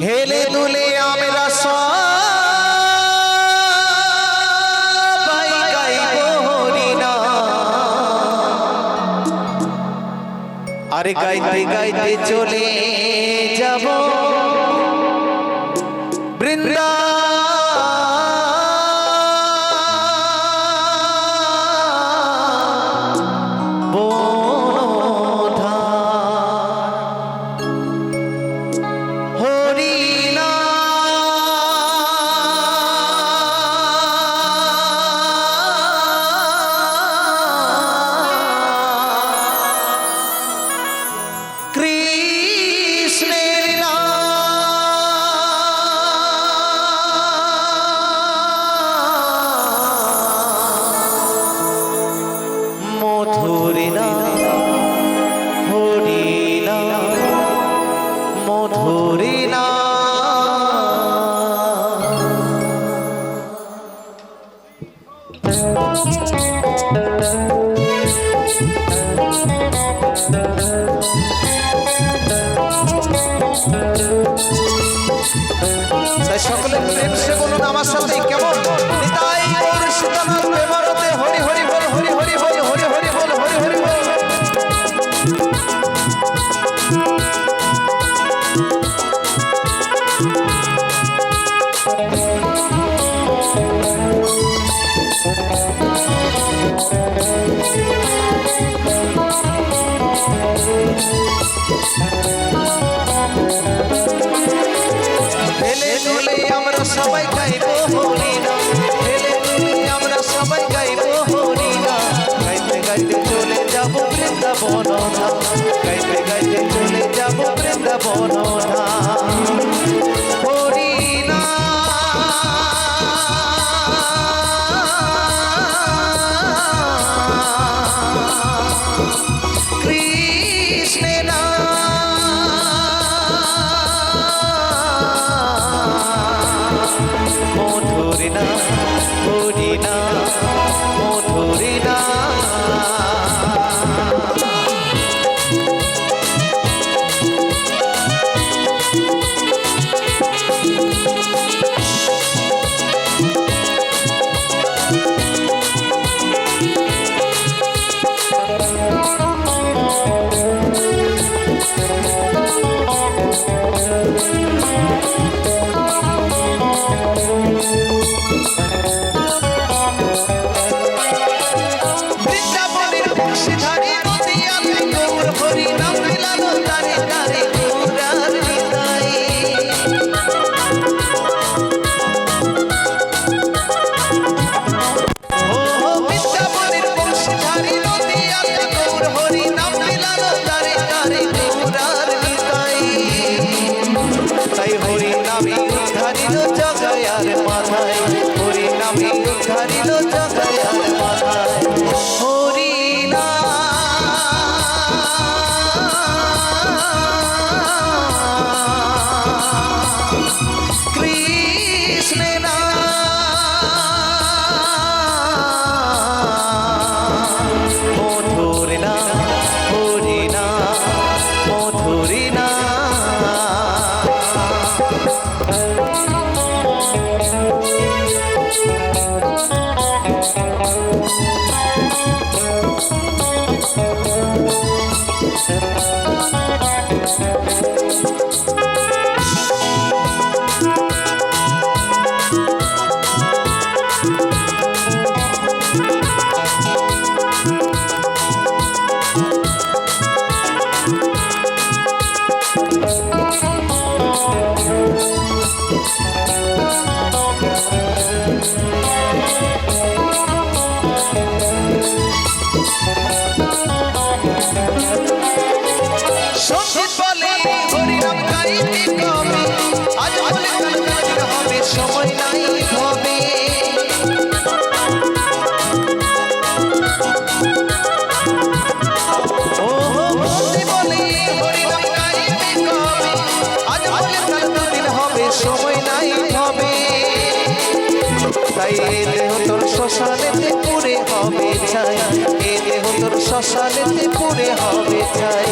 হেলে দুলে আমরা সবাই গাইব হরিনাম। আরে গাইতে গাইতে চলে যাব সকলে প্রেম সে বলুন আমার সাথে কেমন নিতাই গৌর সীতানাথ প্রেমারতে হরি হরি বল হরি হরি বল হরি হরি বল হরি হরি বল। আমরা সবাই গাইব হরিনাম, হেলে দুলে আমরা সবাই গাইব হরিনাম। গাইতে গাইতে চলে যাব বৃন্দাবন ধাম, গাইতে গাইতে চলে যাব বৃন্দাবন ধাম। হরিনাম কৃষ্ণের নাম মধুরিনা হরিনা মধুরিনা। সময় নাই হবে ও বলতে বলে হরিনাম গাইতে কবে আজ বলে কাল দুদিন হবে সময় নাই হবে তাই এ দেহ তোর শ্মশানেতে পুরে হবে চাই এ দেহ তোর শ্মশানেতে পুরে হবে চাই।